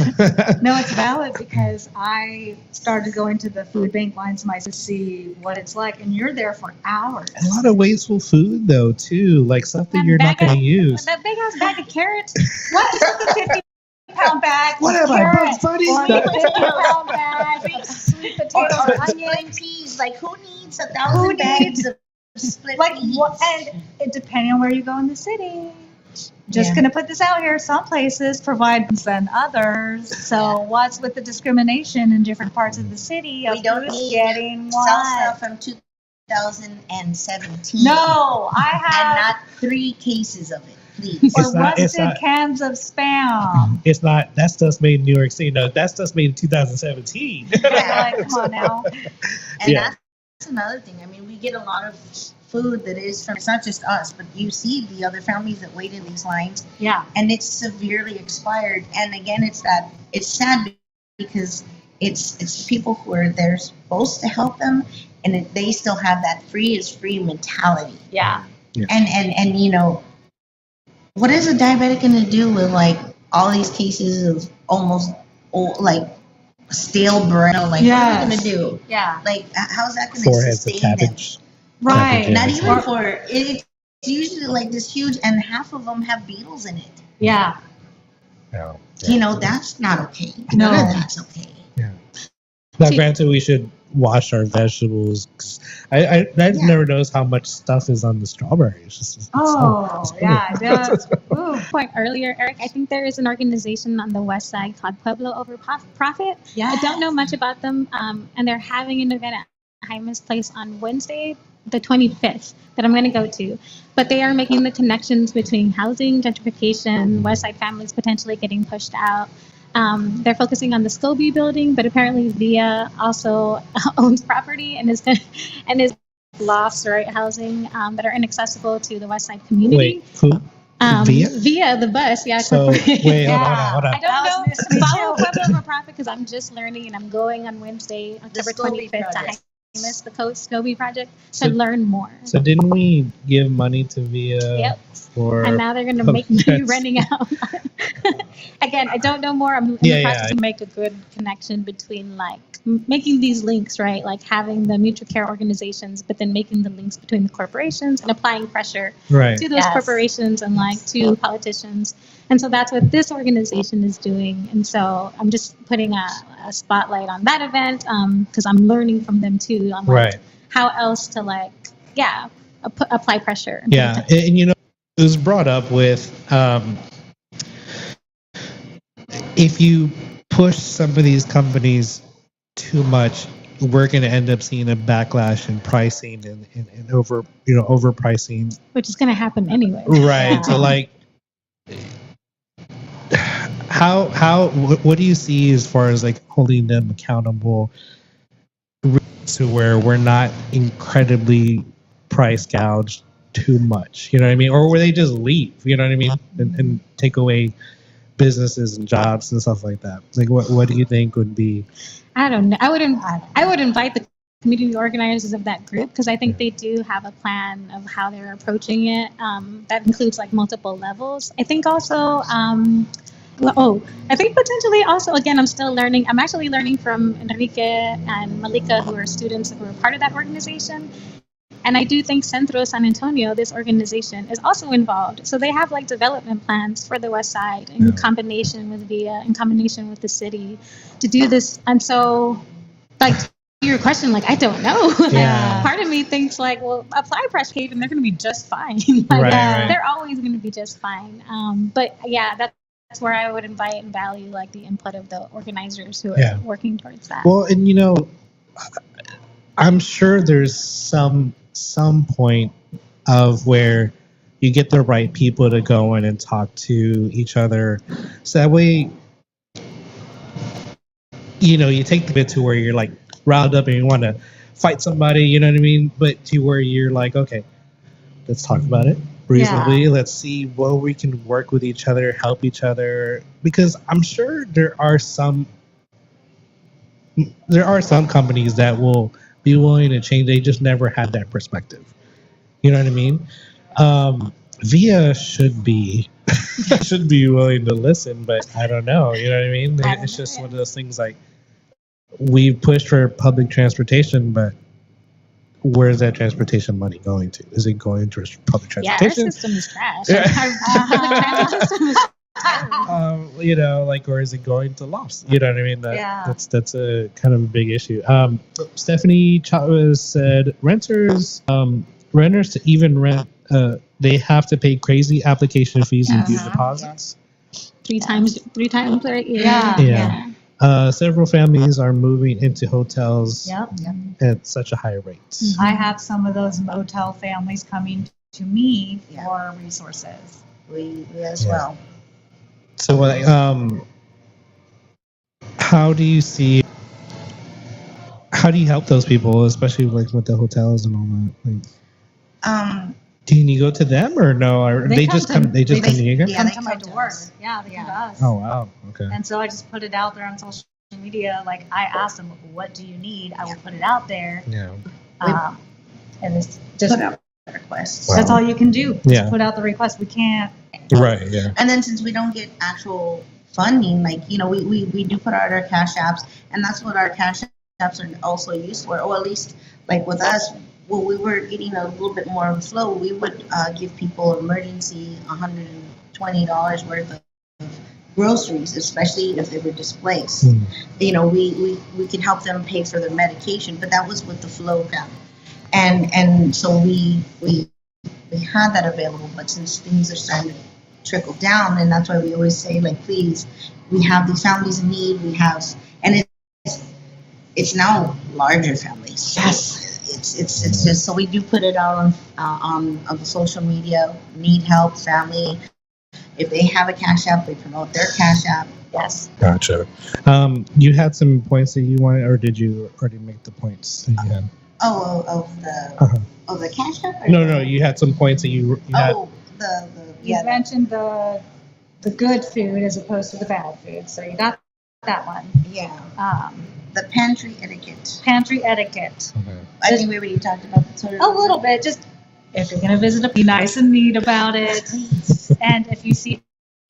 No, it's valid because I started going to the food bank lines myself to see what it's like, and you're there for hours. A lot of wasteful food, though, too, like stuff that you're not going to use. That big ass bag of carrots. What is the 50-pound bag? What of am I, carrots? Bugs Bunny? Or a 50-pound bag of sweet sweet potatoes or or split onions. peas. Like, who needs 1,000 bags of split Like, peas? and it, depending on where you go in the city. Just Yeah. going to put this out here. Some places provide than others. So Yeah. what's with the discrimination in different parts of the city? We don't who's need getting salsa what? from 2017. No, I And have not 3 cases of it, please. or It's not- it's rusted not- cans of spam. It's not. That stuff's made in New York City. No, that stuff's made in 2017. Yeah. Like, come on now. And Yeah. that's another thing. I mean, we get a lot of food that is from, it's not just us, but you see the other families that wait in these lines, Yeah. and it's severely expired. And again, it's sad because it's people who are there supposed to help them, and they still have that free is free mentality. Yeah. And you know, what is a diabetic going to do with like all these cases of almost like stale bread? Like, what are they going to do? Yeah. Like, how's that going 4 to heads of sustain them? cabbage. Right. Yeah. Not even Or- for it's usually like this huge, and half of them have beetles in it. Yeah. No. You know, that's not okay. No. None of that's okay. Now, granted, we should wash our vegetables. 'Cause I never noticed how much stuff is on the strawberry. It's just it's Oh, so- yeah. Ooh. Point earlier, Eric, I think there is an organization on the west side called Pueblo Over Profit. Yeah. I don't know much about them, and they're having an event at Jaime's Place on Wednesday, the 25th, that I'm going to go to. But they are making the connections between housing, gentrification, West Side families potentially getting pushed out. They're focusing on the Scobie building, but apparently Via also owns property and is lofts, right, housing that are inaccessible to the West Side community. Wait, who? Via? Via the bus, yeah. So wait, hold on. I don't know. That was news to me Follow too. Pueblo Over Profit because I'm just learning and I'm going on Wednesday, October Scobie 25th to project. Jaime's, the Scobie project, to So- learn more. So didn't we give money to Via Yep. for? And now they're going to public make me trans- renting out. Again, I don't know more. I'm in Yeah, the yeah, process to make a good connection between like making these links, right? Like having the mutual care organizations, but then making the links between the corporations and applying pressure Right. to those Yes. corporations and like to politicians. And so that's what this organization is doing. And so I'm just putting a spotlight on that event because I'm learning from them too on like Right. how else to like, yeah, apply pressure. Yeah, and you know, it was brought up with if you push some of these companies too much, we're going to end up seeing a backlash in pricing and overpricing. Which is going to happen anyway. Right. Yeah. So like, what do you see as far as like holding them accountable to where we're not incredibly price gouged too much? You know what I mean? Or where they just leave, you know what I mean? And take away businesses and jobs and stuff like that. Like what do you think would be? I don't know. I would invite the community organizers of that group because I think they do have a plan of how they're approaching it. That includes like multiple levels. I think also, I think potentially also, again, I'm still learning. I'm actually learning from Enrique and Malika, who are students who are part of that organization. And I do think Centro San Antonio, this organization, is also involved. So they have like development plans for the West Side in combination with VIA, in combination with the city to do this. And so, like, to your question, like, I don't know. Yeah. Part of me thinks like, well, apply press cave and they're going to be just fine. Like, Right. they're always going to be just fine. But yeah, that's where I would invite and value like the input of the organizers who are working towards that. Well, and you know, I'm sure there's some point of where you get the right people to go in and talk to each other, so that way, you know, you take the bit to where you're like riled up and you want to fight somebody, you know what I mean? But to where you're like, okay, let's talk about it reasonably. Let's see what we can work with each other, help each other, because I'm sure there are some companies that will be willing to change. They just never had that perspective. You know what I mean? Via should be willing to listen, but I don't know. You know what I mean? It's just one of those things like we pushed for public transportation, but where's that transportation money going to? Is it going to public Yeah, our transportation? system is trash. Yeah. Our public transit system is Like, or is it going to loss? You know what I mean? Yeah. That's a kind of a big issue. Stephanie Chavez said renters to even rent, they have to pay crazy application fees and due deposits. Three times, right? Yeah. Yeah. Several families are moving into hotels Yep. at such a high rate. I have some of those motel families coming to me Yeah. for resources. We as Yeah. well. So, how do you help those people, especially like with the hotels and all that? Like, can you go to them or no? Or they just come to you guys? Yeah, Come they to my come to door. us. Yeah, they come to us. Oh wow. Okay. And so I just put it out there on social media. Like I asked them, "What do you need?" I will put it out there. Yeah. And it's just Put out requests. Wow. that's all you can do. Just Yeah. put out the request. We can't. Right. Yeah. And then since we don't get actual funding, like, we do put out our cash apps, and that's what our cash apps are also used for. Or at least, like with us, when we were getting a little bit more of a flow, we would give people emergency $120 worth of groceries, especially if they were displaced. We could help them pay for their medication, but that was with the flow cap. And so we had that available, but since things are starting to trickle down, and that's why we always say, like, please, we have these families in need. And it's now larger families. Yes. It's just, so we do put it out on the social media. Need help, family. If they have a cash app, we promote their cash app. Yes. Gotcha. You had some points that you wanted, or did you already make the points that you had? Of the cash app. No. You had some points that you had. You mentioned the good food as opposed to the bad food, so you got that one. Yeah. The pantry etiquette. Pantry etiquette. Okay. I think we already talked about that sort of. A little bit. Just if you're gonna visit, be nice and neat about it. And if you see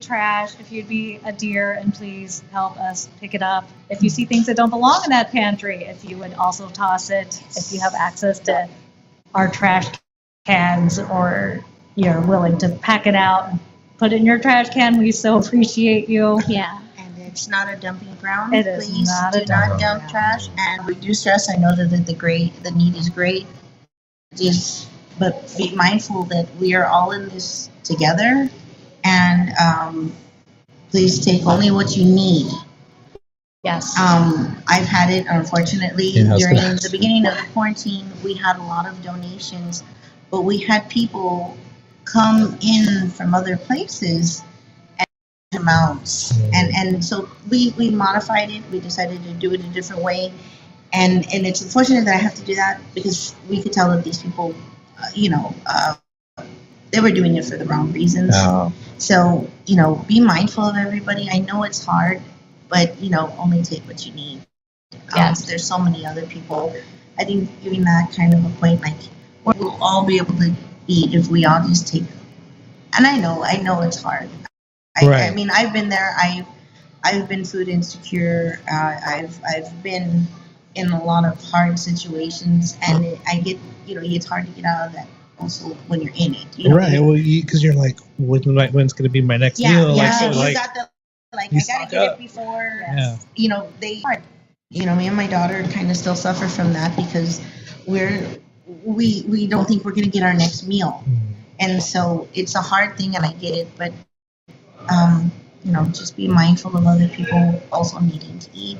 trash, if you'd be a dear and please help us pick it up. If you see things that don't belong in that pantry, if you would also toss it. If you have access to our trash cans or you're willing to pack it out and put it in your trash can, we so appreciate you. Yeah. And it's not a dumping ground. It is Please not a do not dumping dump ground. trash. And we do stress. I know that the need is great. But be mindful that we are all in this together. And please take only what you need. Yes. I've had it, unfortunately, Yeah, during the beginning of the quarantine. We had a lot of donations, but we had people come in from other places and amounts. And so we modified it. We decided to do it a different way. And it's unfortunate that I have to do that because we could tell that these people, they were doing it for the wrong reasons. Oh. So, be mindful of everybody. I know it's hard, but, only take what you need. Yes. There's so many other people. I think giving that kind of a point, like, we'll all be able to eat if we all just take. And I know it's hard. Right. I mean, I've been there. I've been food insecure. I've been in a lot of hard situations, and I get, it's hard to get out of that. Also, when you're in it, Right. Well, because you're like, when's going to be my next meal? Yeah. Like, You got the I you gotta stock get up. it before. Yeah. They. Me and my daughter kind of still suffer from that because we don't think we're gonna get our next meal, and so it's a hard thing, and I get it, but just be mindful of other people also needing to eat.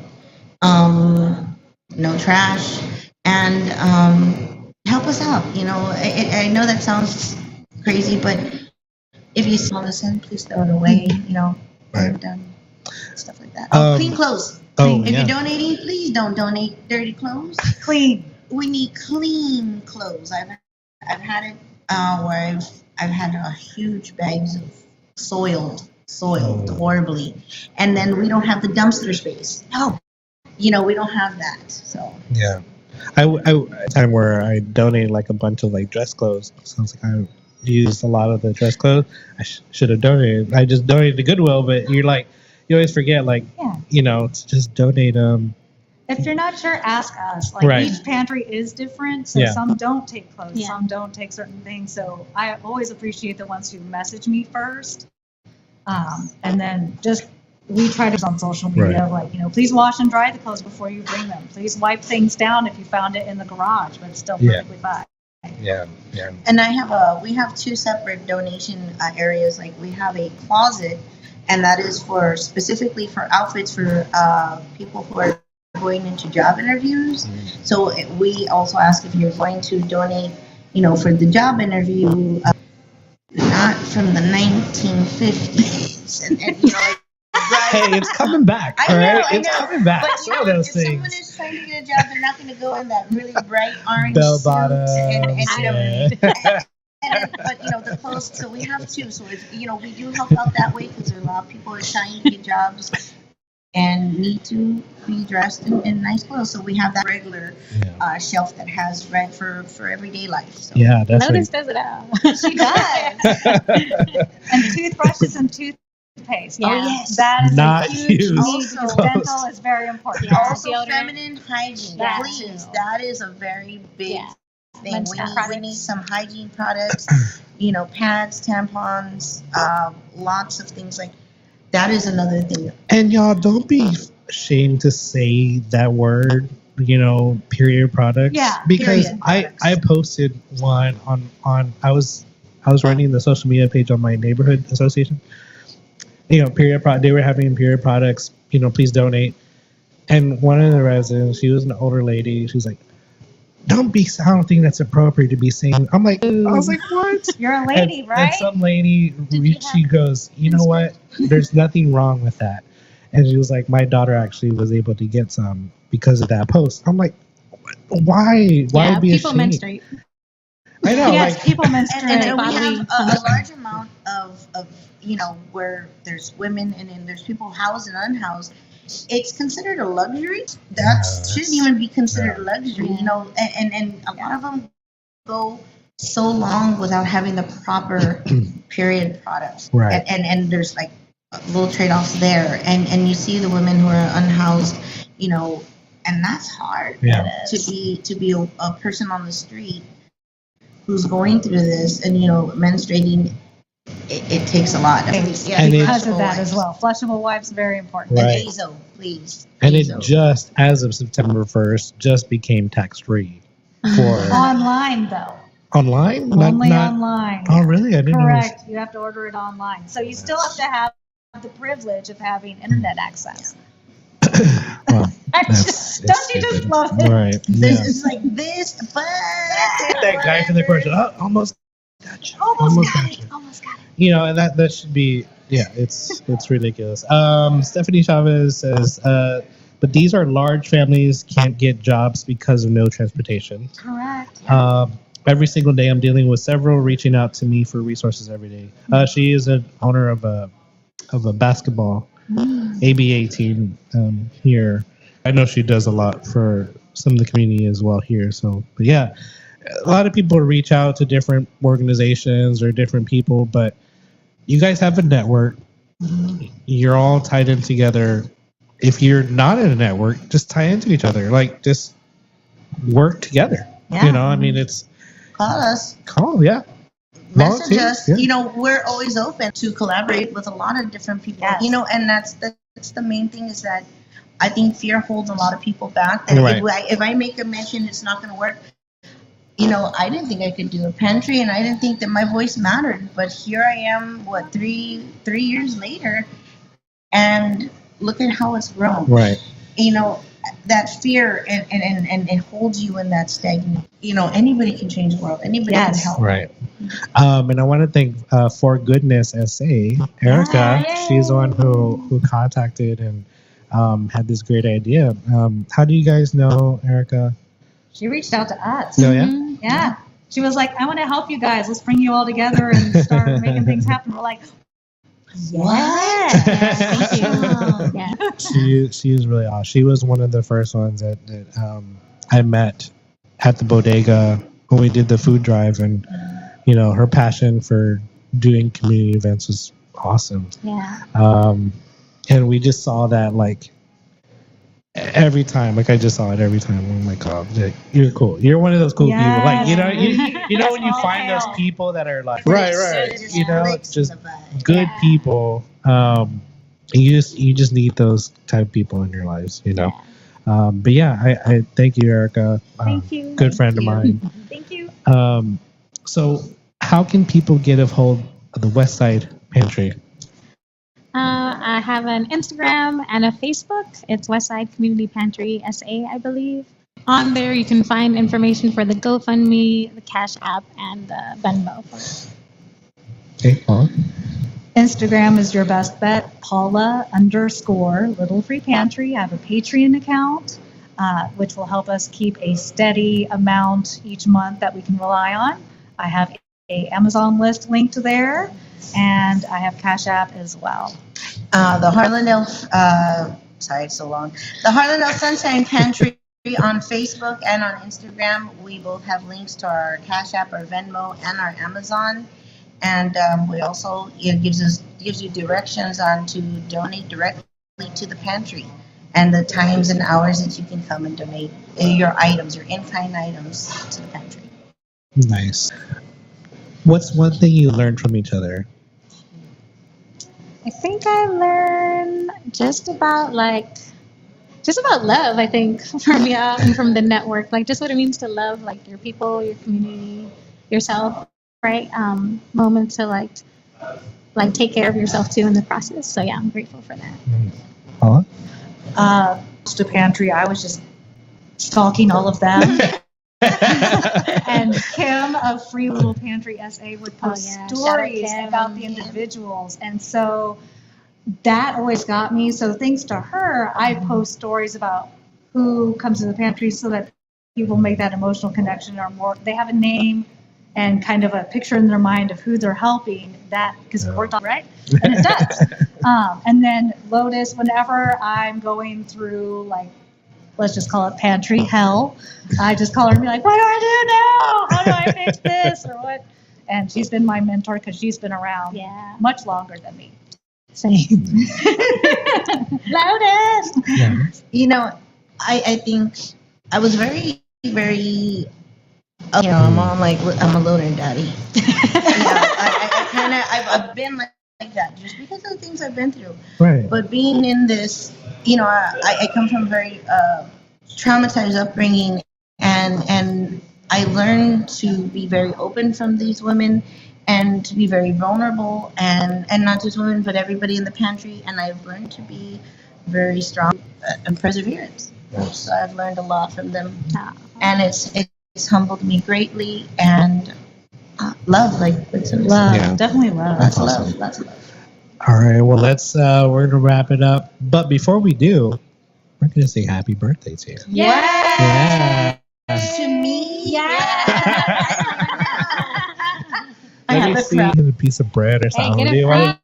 No trash, and help us out. I know that sounds crazy, but if you smell this in, please throw it away. Right. And stuff like that. Um, Clean clothes. Oh, If yeah. you're donating, please don't donate dirty clothes. Clean. We need clean clothes. I've had it where I've had huge bags of soiled horribly, and then we don't have the dumpster space. No, we don't have that. So Yeah. I a time where I donated like a bunch of like dress clothes. Sounds like I used a lot of the dress clothes. I should have donated. I just donated to Goodwill, but you always forget, like, Yeah. to just donate them. If you're not sure, ask us. Like Right. each pantry is different, so Yeah. some don't take clothes, Yeah. some don't take certain things. So I always appreciate the ones who message me first And then just we try to on social media, like, please wash and dry the clothes before you bring them. Please wipe things down if you found it in the garage, but it's still perfectly fine. Yeah. And we have two separate donation areas. Like we have a closet, and that is specifically for outfits for people who are going into job interviews. So we also ask if you're going to donate, for the job interview, not from the 1950s, and Hey, it's coming back. All right, it's coming back. But Some of those if things. someone is trying to get a job, they're not going to go in that really bright orange Bell suit bottoms. but the clothes. So we have two. So if we do help out that way because there are a lot of people who are trying to get jobs and need to be dressed in nice clothes. So we have that regular shelf that has red for everyday life. So. Yeah, that's Lotus does it all. She does. And toothbrushes and toothpaste. Yeah. Oh yes, That is Not a huge used. need Also- because dental is very important. Yeah. also Deodorant. feminine hygiene. That Please, too. that is a very big thing. Men's We products. need some hygiene products. Pads, tampons, lots of things like that is another thing. And y'all, don't be ashamed to say that word. Period products. Yeah, Because period I products. posted one on I was running the social media page on my neighborhood association. Period product. They were having period products. Please donate. And one of the residents, she was an older lady. She was like, "Don't be. I don't think that's appropriate to be saying." I'm like, I was like, "What?" You're a lady, And right? some lady, you she goes, "You know what? There's nothing wrong with that." And she was like, "My daughter actually was able to get some because of that post." I'm like, "Why? Why Yeah, be people ashamed?" menstruate. I know, Yes, like, people menstruate. And we bodily have a large amount of where there's women and then there's people housed and unhoused. It's considered a luxury. That shouldn't even be considered a luxury, and a lot of them go so long without having the proper period products. Right. And there's like little trade-offs there. And you see the women who are unhoused, and that's hard to be a person on the street who's going through this and menstruating. It takes a lot. And because of that as well. Flushable wipes very important. Right. And Azo, please. and it Azo. just as of September 1st just became tax free for Online though. online. Only online. Oh, really? I didn't Correct. You have to order it online. So you still have to have the privilege of having internet access. Well, Don't that's you just stupid. love it? Right. This Yeah. is like this, but That guy from the commercial. Oh, almost got you. Almost got you. it. Almost got it. And that should be, it's ridiculous. Stephanie Chavez says, but these are large families can't get jobs because of no transportation. Correct. Every single day I'm dealing with several reaching out to me for resources every day. She is an owner of a basketball ABA team here. I know she does a lot for some of the community as well here. So, but yeah, a lot of people reach out to different organizations or different people, but you guys have a network. You're all tied in together. If you're not in a network, just tie into each other. Like, just work together. Yeah. I mean, it's call us. yeah. Message Volunteer, us. yeah. We're always open to collaborate with a lot of different people. Yes. And that's the main thing is that I think fear holds a lot of people back. That Right. if I make a mention, it's not going to work. I didn't think I could do a pantry, and I didn't think that my voice mattered. But here I am, 3 years later, and look at how it's grown. Right. That fear and it holds you in that stagnant. Anybody can change the world. Anybody can Yes. help. Right. And I want to thank For Goodness SA, Erica. Yay. She's the one who contacted and had this great idea. How do you guys know Erica? She reached out to us. No, yeah. Mhm. Yeah. She was like, I want to help you guys. Let's bring you all together and start making things happen. We're like, What? Thank you. Yeah. She is really awesome. She was one of the first ones that I met at the bodega when we did the food drive, and her passion for doing community events was awesome. Yeah. And we just saw that, like, every time. Like I just saw it every time. Oh my god, like, you're cool. You're one of those cool people. Like you know when you find those people that are like right. You know, just good people. You just need those type of people in your lives. You know. But yeah, I thank you, Erica. Thank you. Good friend of mine. Thank you. So how can people get a hold of the West Side Pantry? I have an Instagram and a Facebook. It's Westside Community Pantry SA, I believe. On there, you can find information for the GoFundMe, the Cash App, and the Venmo. Okay, Paula. Instagram is your best bet. Paula_Little Free Pantry. I have a Patreon account, which will help us keep a steady amount each month that we can rely on. I have a Amazon list linked there, and I have Cash App as well. The Harlandale, sorry, it's so long. The Harlandale Sunshine Pantry on Facebook and on Instagram. We both have links to our Cash App, our Venmo, and our Amazon. And we also, it gives you directions on to donate directly to the pantry and the times and hours that you can come and donate your items, your in-kind items to the pantry. Nice. What's one thing you learned from each other? I think I learned just about love, I think, from you and from the network. Like just what it means to love like your people, your community, yourself, right? Moments to like take care of yourself too in the process. So yeah, I'm grateful for that. Paula? To pantry, I was just stalking all of them. And Kim of Free Little Pantry SA would post stories about the individuals. And so that always got me. So thanks to her, I post stories about who comes to the pantry so that people make that emotional connection or more. They have a name and kind of a picture in their mind of who they're helping, that because it worked all right, and it does. And then Lotus, whenever I'm going through like, let's just call it pantry hell, I just call her and be like, what do I do now? How do I fix this or what? And she's been my mentor because she's been around much longer than me. Same. Lotus! Yeah. You know, I think I was very, very, I'm on like, I'm a loner daddy. I've been like that just because of the things I've been through. Right. But being in this, I come from a very traumatized upbringing, and I learned to be very open from these women and to be very vulnerable, and not just women, but everybody in the pantry. And I've learned to be very strong and perseverance. So I've learned a lot from them, and it's humbled me greatly. And love, like Love, definitely love. Lots of love, lots of love. All right. Well, we're gonna wrap it up. But before we do, we're gonna say happy birthday to you. Yeah. Yeah. To me. I Let have me a see crap. a piece of bread or something. Do you want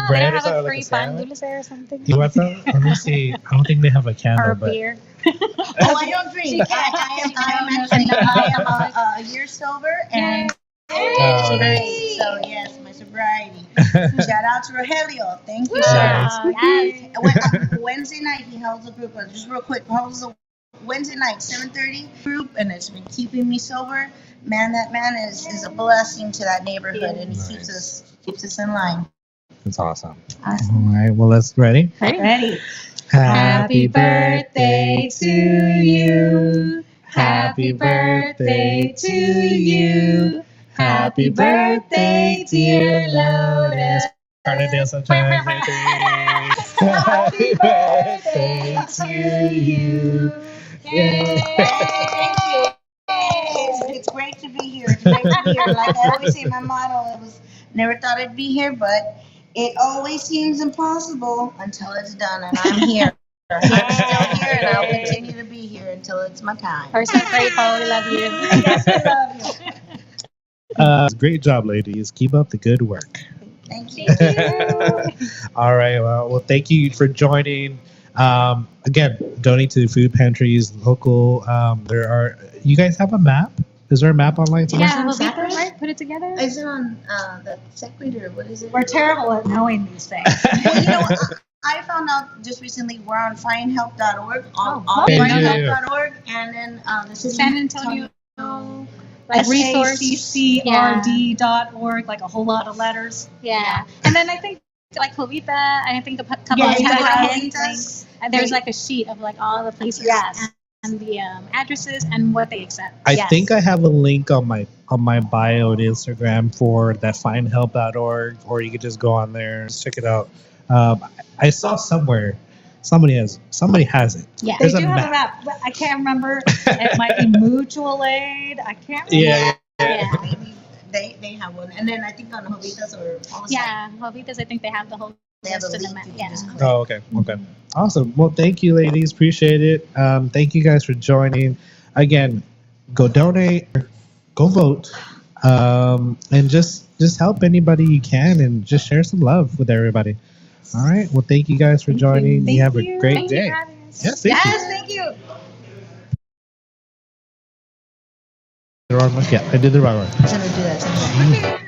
bread or something, like a sandwich? Or something. You want some? Let me see. I don't think they have a candle, Or a but beer. Oh, I don't drink. I am a year sober and nice. so yes, my sobriety. Shout out to Rogelio. Thank you, sir. Nice. Wednesday night he holds a group. Just real quick, holds a Wednesday night 7:30 group, and it's been keeping me sober. Man, that man is a blessing to that neighborhood, and he keeps us in line. That's awesome. All right. Well, let's ready. Ready. Happy birthday to you. Happy birthday to you. Happy birthday, dear Lotus. Harlandale Sunshine Pantry. Happy birthday to you. Yay. Thank you. It's great to be here. It's great to be here. Like I always say, my motto, it was never thought I'd be here, but it always seems impossible until it's done, and I'm here. I'm still here, and I'll continue to be here until it's my time. We're so grateful. We love you. Yes, I love you. Great job, ladies. Keep up the good work. Thank you. All right. Well, thank you for joining. Again, donate to the food pantries, local. You guys have a map? Is there a map online? Yeah, we'll put it together. Is it on the secretary? What is it? We're terrible at knowing these things. Well, you know what? I found out just recently we're on finehelp.org, Oh, on okay. finehelp.org, and then the San Antonio, like resource. SACCRD.org, like a whole lot of letters. Yeah. And then I think like Jovita, I think a couple Yeah, of you have have hints. Jovitas. And there's like a sheet of like all the places Yes. and the addresses and what they accept. I Yes. think I have a link on my bio on Instagram for that findhelp.org, or you could just go on there and check it out. I saw somewhere somebody has it. Yeah. They There's do a have map. a map, but I can't remember. It might be mutual aid. I can't remember. Yeah. Yeah. Maybe they have one, and then I think on Jovitas or Policy, Yeah. Jovitas, I think they have the whole they have a list of the link map. you can Yeah. just click. Oh, okay. Okay. Awesome. Well, thank you, ladies. Appreciate it. Thank you guys for joining. Again, go donate, go vote, and just help anybody you can, and just share some love with everybody. All right. Well, thank you guys for joining. Thank you have you. a great Thank you day. for having us. Yes. Thank Yes, thank you. you. The wrong one. Yeah, I did the wrong one. I'm gonna do that.